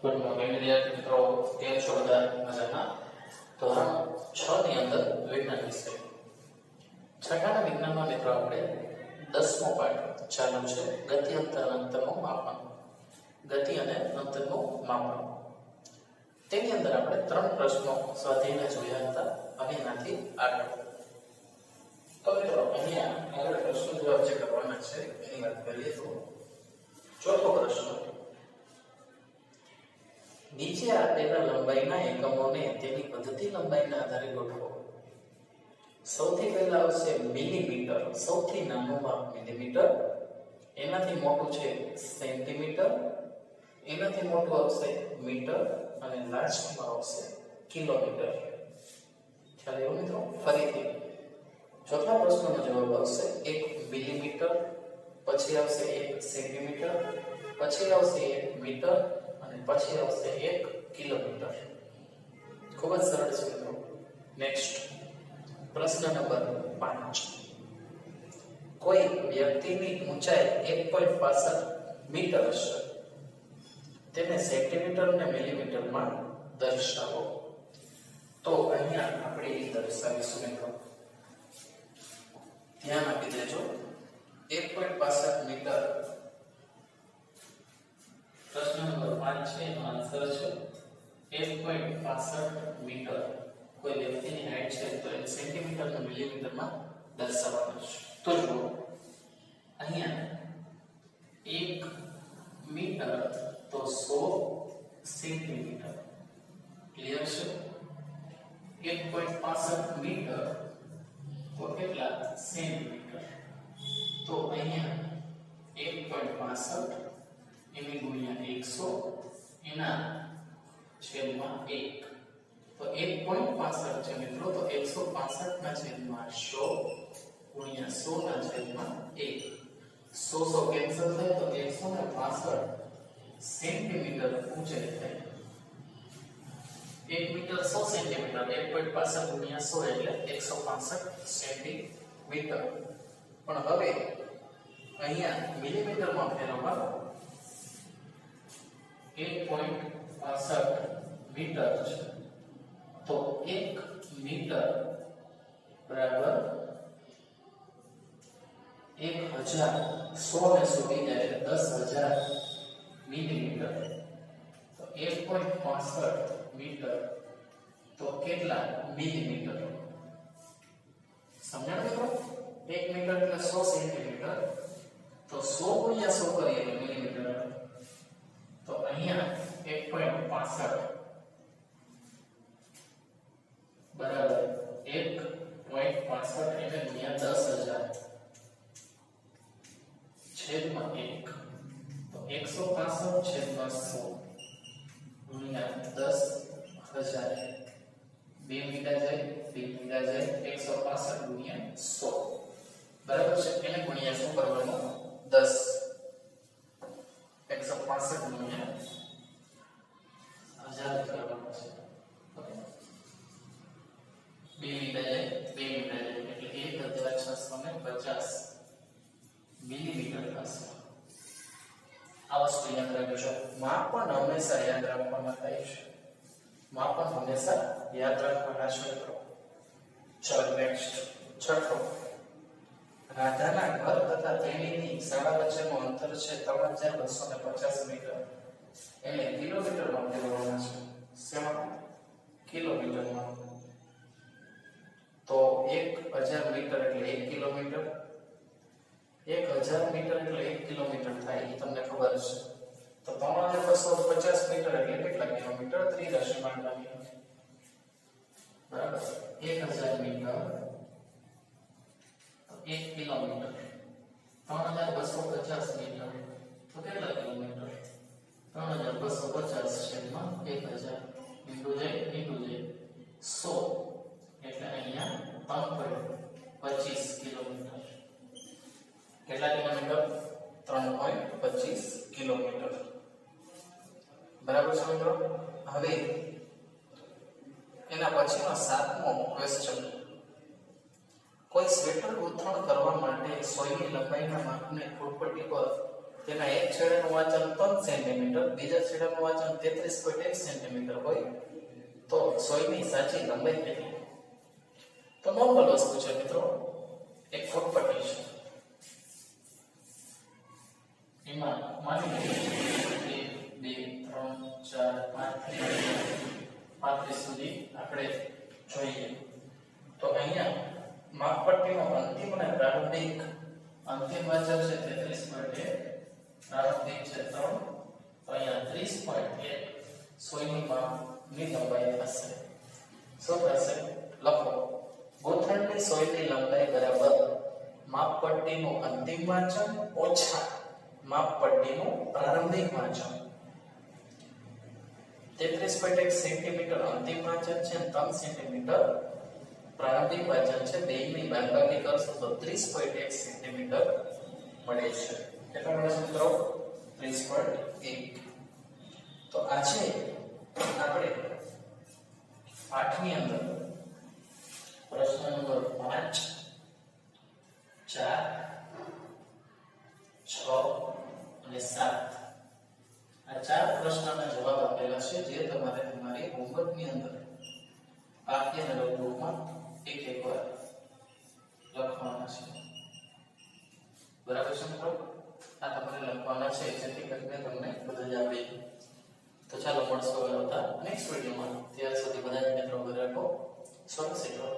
Good morning વિદ્યાર્થી મિત્રો, કેમ છો બધા? મજામાં? ધોરણ 6 ની અંદર વિજ્ઞાન વિષય છઠ્ઠાના વિજ્ઞાનમાં મિત્રો આપણે 10મો પાઠ ચાલુ છે, ગતિ અંતરનું માપન. ગતિ અને અંતરનું માપન, તેની અંદર આપણે 3 પ્રશ્નો સ્વાધ્યાયના જોયા હતા અને એનાથી આગળ. તો મિત્રો અહીંયા આગળ પ્રશ્નો જવાબ જે કરવાના છે એની વાત કરીએ તો ચોથો પ્રશ્ન, નીચે આપેલા લંબાઈના એકમોને તેની પદ્ધતિ લંબાઈના આધારે ગોઠવો. સૌથી પહેલા આવશે મિલીમીટર, સૌથી નાનું માપ મિલીમીટર, એનાથી મોટું છે સેન્ટીમીટર, એનાથી મોટું આવશે મીટર અને લાસ્ટમાં આવશે કિલોમીટર. ખ્યાલ આવ્યો મિત્રો? ફરીથી ચોથા પ્રશ્નનો જવાબ આવશે 1 મિલીમીટર, પછી આવશે 1 સેન્ટીમીટર, પછી આવશે 1 મીટર અને પછી આવશે 1 કિલોમીટર. ખૂબ જ સરળ છે મિત્રો. નેક્સ્ટ પ્રશ્ન નંબર 5, કોઈ વ્યક્તિની ઊંચાઈ 1.65 મીટર હશે, તેને સેન્ટીમીટર અને મિલીમીટરમાં દર્શાવો. તો અહીંયા આપણે એ દર્શાવીશું મિત્રો. ધ્યાન આપી દેજો. 1.65 મીટર પ્રશ્ન નંબર 5 છે, એનો આન્સર છે 1.65 મીટર. કોઈ વ્યક્તિની હાઈટ છે તો એને સેન્ટીમીટર અને મિલીમીટરમાં દર્શાવવાનું છે. તો જુઓ અહીંયા 1 મીટર તો 100 સેન્ટીમીટર. ક્લિયર છે? 1.65 મીટર તો કેટલા સેન્ટીમીટર? તો અહીંયા 1.65 એની ગુણ્યા 100 એના છેદમાં 1, તો 1.65 છે મિત્રો. તો 165 ના છેદમાં 100 ગુણ્યા 100 ના છેદમાં 1, 100 કેન્સલ થાય તો 165 સેન્ટીમીટર ઊંચાઈ થાય. 1 મીટર 100 સેન્ટીમીટર, 1.65 ગુણ્યા 100 એટલે 165 સેન્ટીમીટર. પણ હવે અહીંયા મિલીમીટરમાં ફેરવવા 1.65 મીટર છે, તો 1 મીટર બરાબર 1000, 100 ને સુધી જાય એટલે 10,000 મિલીમીટર. તો 1.65 મીટર તો કેટલા મિલીમીટર? સમજાણ મિત્રો? 1 મીટર એટલે 100 સેન્ટીમીટર, તો 100 ગુણ્યા 100 કરીએ એટલે મિલીમીટર. તો અહીંયા 1.65 બરાબર 1.65 એટલે ગુણ્યા 10,000 છેદમાં 1, તો 165 છેદમાં 100 ગુણ્યા 10,000. 2 મીટર જાય, 2 મીટર જાય, 165 ગુણ્યા 100 બરાબર છે. એને ગુણ્યા શું કરવાનું? 10. 165 ગુણ્યા 1000 કરવાનું છે. ઓકે, 2 મીટર જાય, 2 મીટર જાય એટલે 1650 મિલીમીટર થશે. આ વસ્તુ યાદ રાખજો. માપન હંમેશા યાદ રાખવામાં થાય છે. માપન હંમેશા યાદ રાખવાના છે મિત્રો. ચલો નેક્સ્ટ છઠ્ઠો, રાધાના ઘર તથા તેણીની શાળા વચ્ચેનું અંતર છે 3250 મીટર. એટલે કિલોમીટરમાં ફેરવવાના છે. શેમાં? કિલોમીટરમાં. તો 1000 મીટર એટલે 1 કિલોમીટર. 1000 મીટર એટલે 1 કિલોમીટર થાય, એ તમને ખબર છે. તો 3250 મીટર એટલે કેટલા કિલોમીટર? 3 રાશિ માંડવાની. બરાબર? 1000 મીટર 1 કિલોમીટર, 3250 મીટર તો કેટલા કિલોમીટર? 3250 છેદમાં 1000 ઇન્ટુ જાય 100 એટલે અહીંયા 3.25 કિલોમીટર. કેટલા કિલોમીટર? 3.25 કિલોમીટર. બરાબર છે મિત્રો? હવે એના પછીનો 7મો ક્વેશ્ચન, કોઈ સ્વેટર ગૂંથણ કરવા માટે સોયની લંબાઈના માપને ફૂટપટ્ટી પર તેના એક છેડેનું વાંચન 3 સેન્ટીમીટર, બીજા છેડાનું વાંચન 33.1 સેન્ટીમીટર હોય તો સોયની સાચી લંબાઈ કેટલી? તો નોર્મલ વસ્તુ છે મિત્રો, એક ફૂટપટ્ટી છે, એમાં માની લઈએ 1 2 3 4 5 35 સુધી આપણે જોઈએ તો અહીંયા માપપટ્ટીનો અંતિમ અને પ્રારંભિક અંતિમ વાંચન છે 33.1, પ્રારંભિક છે 3, તો અહીંયા 30.1 સોયની માપની લંબાઈ થશે. શું થશે? લખો ગોથણની સોયની લંબાઈ બરાબર માપપટ્ટીનું અંતિમ વાંચન ઓછા માપપટ્ટીનું પ્રારંભિક વાંચન. 33.1 સેન્ટીમીટર અંતિમ વાંચન છે, 3 સેન્ટીમીટર પ્રારંભિક વાંચન છે, બેયની બાદબાકી કરશો તો 30.1 સેન્ટીમીટર મળે છે. કેટલા મળે છે મિત્રો? 30.1. તો આજે આપણે પાઠની અંદર પ્રશ્ન નંબર 5 4 6 અને 7 આ 4 પ્રશ્નના જવાબ આપેલા છે જે તમારે તમારી હોમવર્કની અંદર વાક્યના રૂપમાં એક વાર લખવાના છે. બરાબર છે મિત્રો? આ તમારે લખવાના છે જેથી કરીને તમને બધું જ આવે. તો ચાલો મળશું હવે આવતા નેક્સ્ટ વિડીયોમાં. ત્યાર સુધી બધા જ મિત્રો ઘરે રહો, સુરક્ષિત રહો.